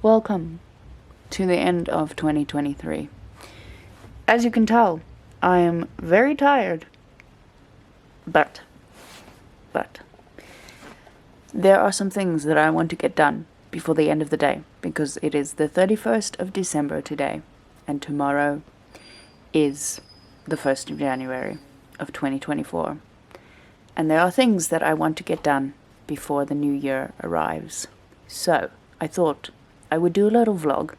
Welcome to the end of 2023. As you can tell, I am very tired. But there are some things that I want to get done before the end of the day, because it is the 31st of December today, and tomorrow is the 1st of January of 2024. And there are things that I want to get done before the new year arrives. So I thought I would do a little vlog.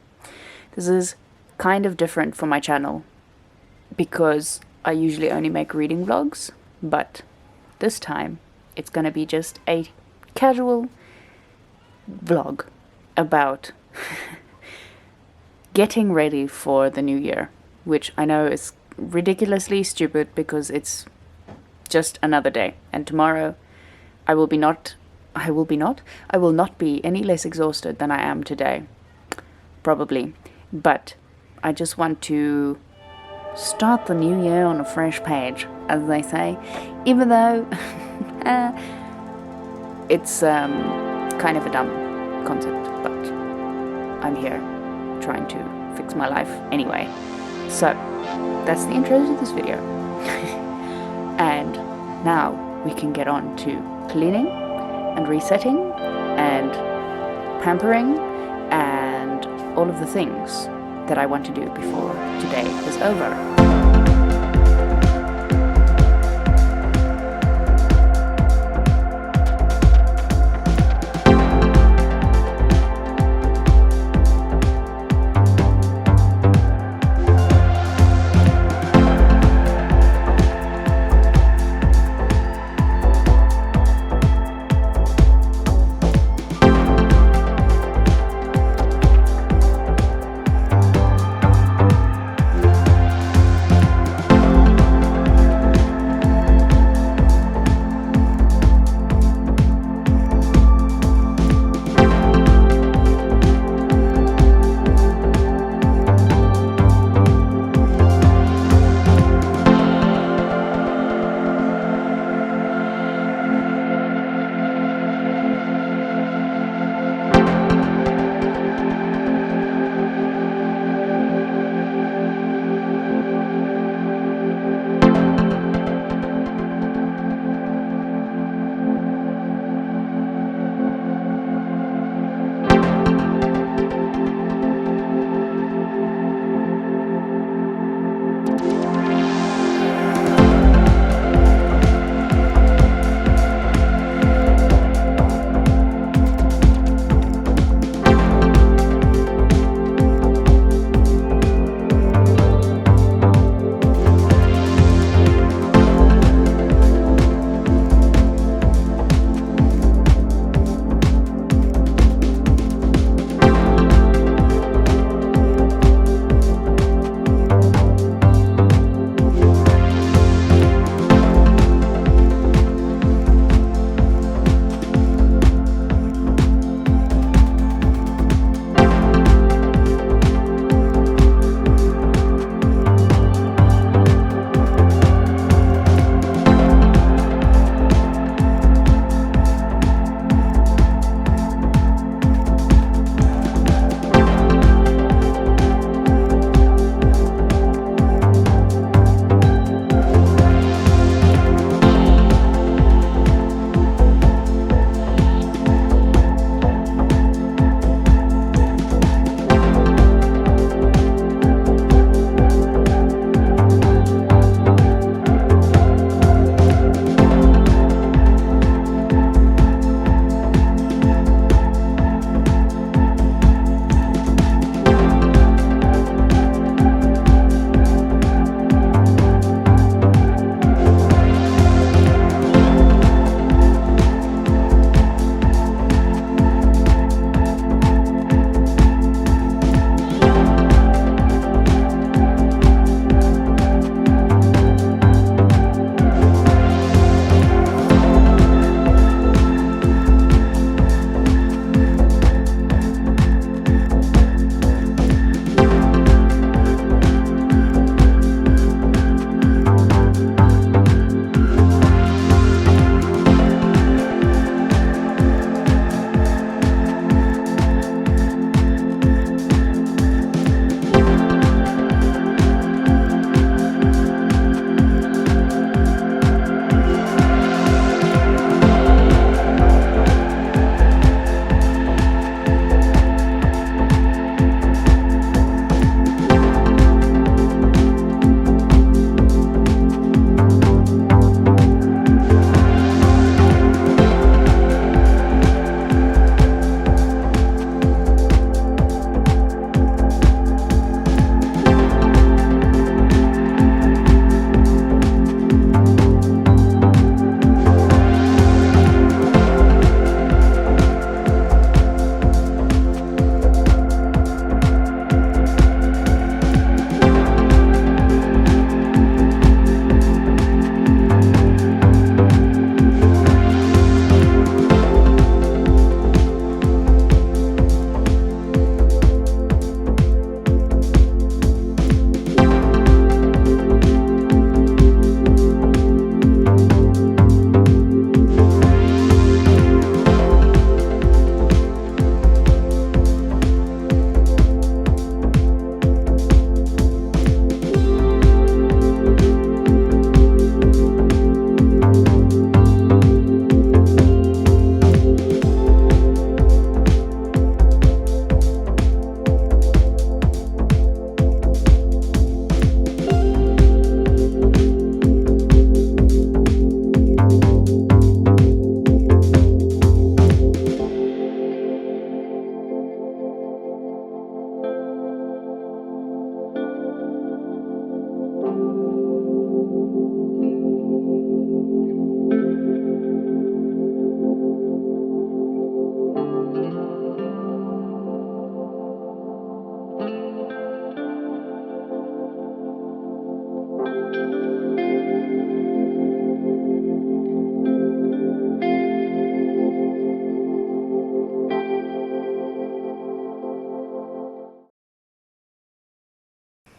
This is kind of different for my channel because I usually only make reading vlogs, but this time it's gonna be just a casual vlog about getting ready for the new year, which I know is ridiculously stupid because it's just another day, and tomorrow I will not be any less exhausted than I am today, probably, but I just want to start the new year on a fresh page, as they say, even though it's kind of a dumb concept, but I'm here trying to fix my life anyway. So that's the intro to this video. And now we can get on to cleaning and resetting and pampering and all of the things that I want to do before today is over.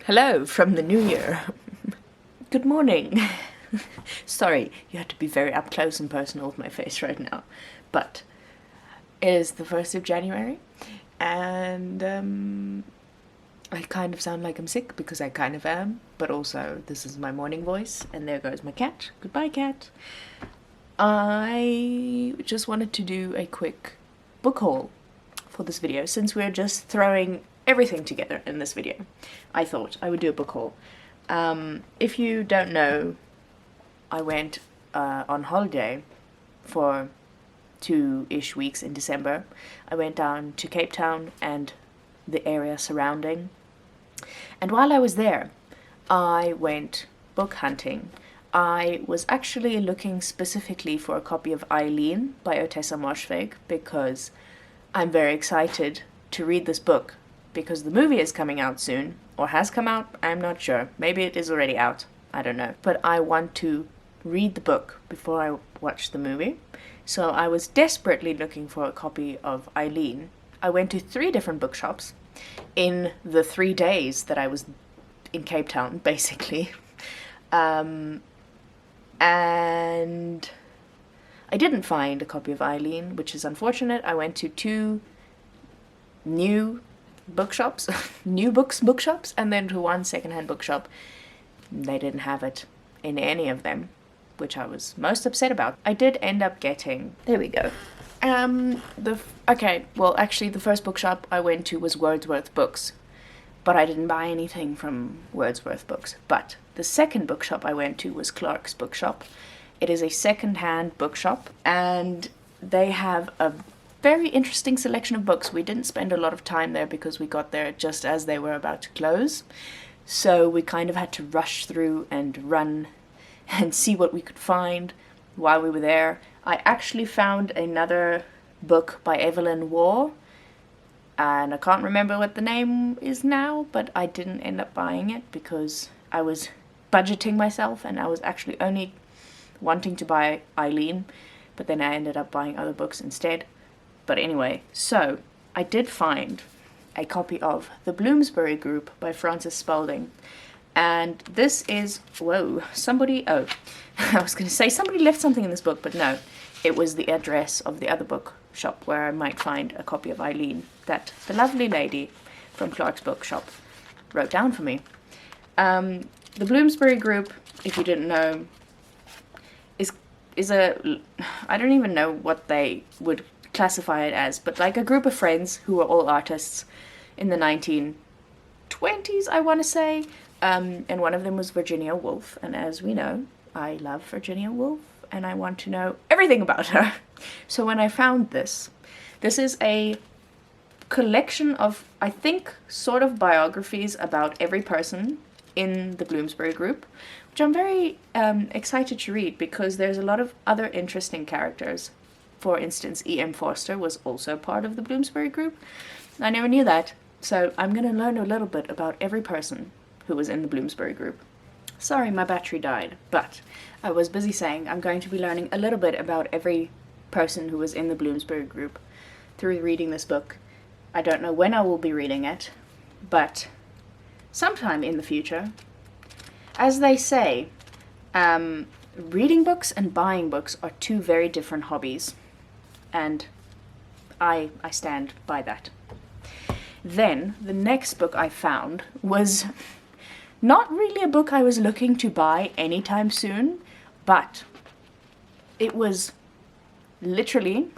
Hello from the new year. Good morning. Sorry, you had to be very up close and personal with my face right now. But it is the 1st of January, and I kind of sound like I'm sick because I kind of am, but also this is my morning voice, and there goes my cat. Goodbye, cat. I just wanted to do a quick book haul for this video, since we're just throwing everything together in this video. I thought I would do a book haul. If you don't know, I went on holiday for 2-ish weeks in December. I went down to Cape Town and the area surrounding. And while I was there, I went book hunting. I was actually looking specifically for a copy of Eileen by Otessa Moshfegh because I'm very excited to read this book, because the movie is coming out soon, or has come out, I'm not sure. Maybe it is already out, I don't know. But I want to read the book before I watch the movie. So I was desperately looking for a copy of Eileen. I went to 3 different bookshops in the 3 days that I was in Cape Town, basically. And I didn't find a copy of Eileen, which is unfortunate. I went to 2 new bookshops, new bookshops, and then to 1 secondhand bookshop. They didn't have it in any of them, which I was most upset about. I did end up getting, there we go. Okay, well, actually the first bookshop I went to was Wordsworth Books, but I didn't buy anything from Wordsworth Books. But the second bookshop I went to was Clark's Bookshop. It is a second-hand bookshop, and they have a very interesting selection of books. We didn't spend a lot of time there because we got there just as they were about to close. So we kind of had to rush through and run and see what we could find while we were there. I actually found another book by Evelyn Waugh, and I can't remember what the name is now, but I didn't end up buying it because I was budgeting myself and I was actually only wanting to buy Eileen, but then I ended up buying other books instead. But anyway, so I did find a copy of The Bloomsbury Group by Frances Spalding. And this is, whoa, somebody, I was going to say somebody left something in this book, but no, it was the address of the other book shop where I might find a copy of Eileen that the lovely lady from Clark's Bookshop wrote down for me. The Bloomsbury Group, if you didn't know, is a, I don't even know what they would classify it as, but like a group of friends who were all artists in the 1920s, I want to say. And one of them was Virginia Woolf, and as we know, I love Virginia Woolf, and I want to know everything about her. So when I found this is a collection of, I think, sort of biographies about every person in the Bloomsbury Group, which I'm very excited to read because there's a lot of other interesting characters. For instance, E.M. Forster was also part of the Bloomsbury Group. I never knew that, so I'm going to learn a little bit about every person who was in the Bloomsbury Group. Sorry, my battery died, but I was busy saying I'm going to be learning a little bit about every person who was in the Bloomsbury Group through reading this book. I don't know when I will be reading it, but sometime in the future. As they say, reading books and buying books are 2 very different hobbies, and I stand by that. Then, the next book I found was not really a book I was looking to buy anytime soon, but it was literally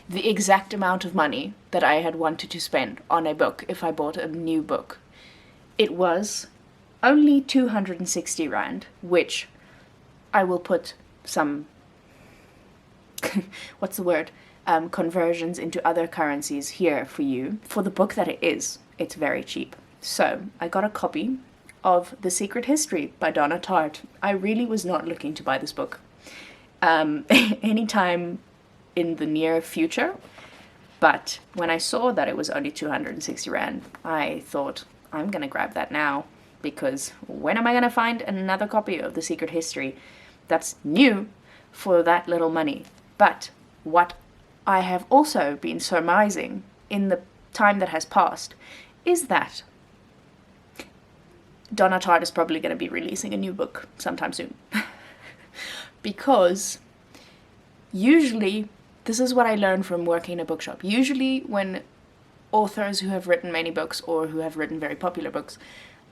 the exact amount of money that I had wanted to spend on a book if I bought a new book. It was only 260 Rand, which I will put some, what's the word, conversions into other currencies here for you. For the book that it is, it's very cheap. So I got a copy of The Secret History by Donna Tartt. I really was not looking to buy this book anytime in the near future, but when I saw that it was only 260 Rand, I thought, I'm gonna grab that now, because when am I gonna find another copy of The Secret History that's new for that little money? But what I have also been surmising in the time that has passed is that Donna Tartt is probably going to be releasing a new book sometime soon. Because usually, this is what I learned from working in a bookshop. Usually when authors who have written many books or who have written very popular books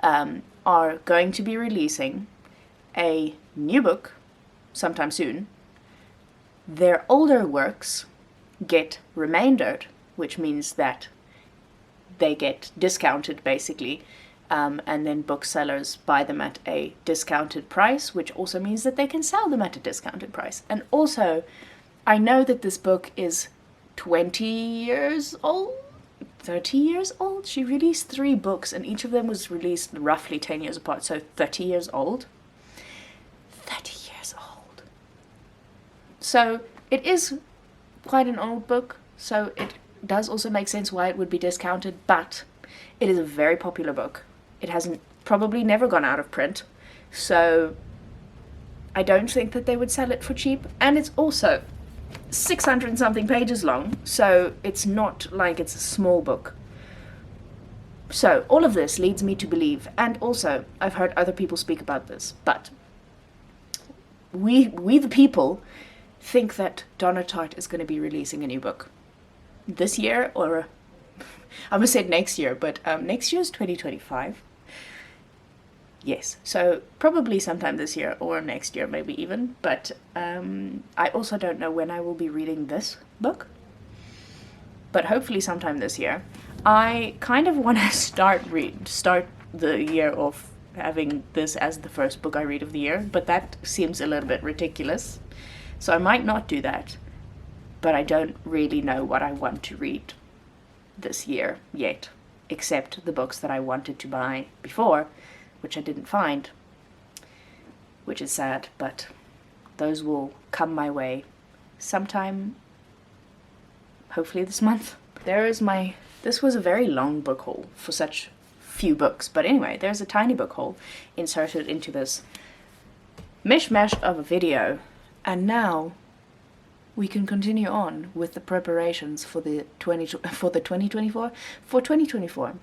are going to be releasing a new book sometime soon, their older works get remaindered, which means that they get discounted basically, and then booksellers buy them at a discounted price, which also means that they can sell them at a discounted price. And also, I know that this book is 20 years old, 30 years old. She released 3 books, and each of them was released roughly 10 years apart, so 30 years old. 30 years old. So it is quite an old book, so it does also make sense why it would be discounted, but it is a very popular book. It hasn't probably never gone out of print, so I don't think that they would sell it for cheap. And it's also 600 and something pages long, so it's not like it's a small book. So all of this leads me to believe, and also I've heard other people speak about this, but we the people think that Donna Tartt is going to be releasing a new book this year, or I almost said next year, but next year is 2025. Yes, so probably sometime this year or next year, maybe even. But I also don't know when I will be reading this book. But hopefully sometime this year. I kind of want to start the year off having this as the first book I read of the year, but that seems a little bit ridiculous. So I might not do that. But I don't really know what I want to read this year yet, except the books that I wanted to buy before, which I didn't find, which is sad, but those will come my way sometime, hopefully this month. This was a very long book haul for such few books, but anyway, there's a tiny book haul inserted into this mishmash of a video, and now we can continue on with the preparations for 2024,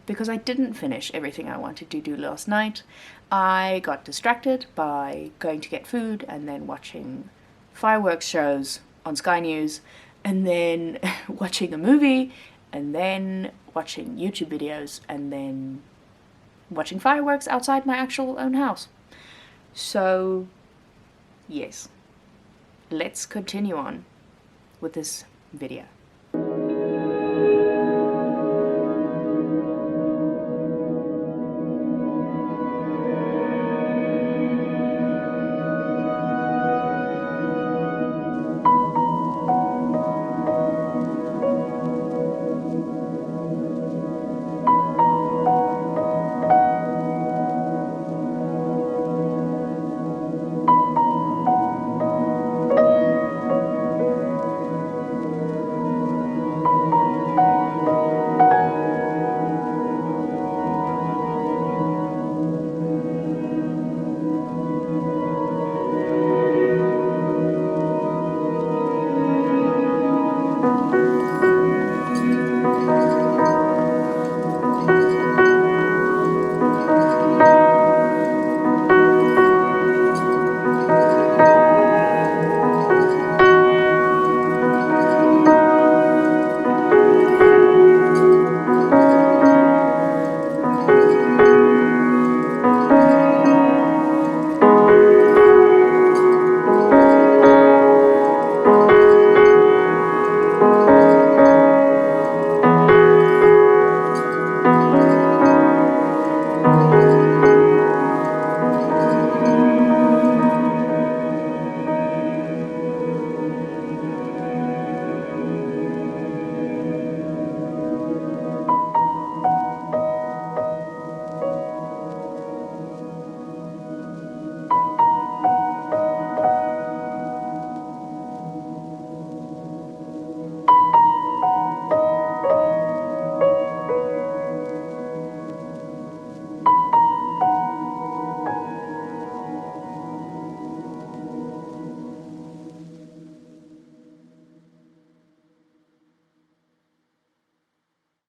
because I didn't finish everything I wanted to do last night. I got distracted by going to get food and then watching fireworks shows on Sky News, and then watching a movie, and then watching YouTube videos, and then watching fireworks outside my actual own house. So, yes, let's continue on with this video.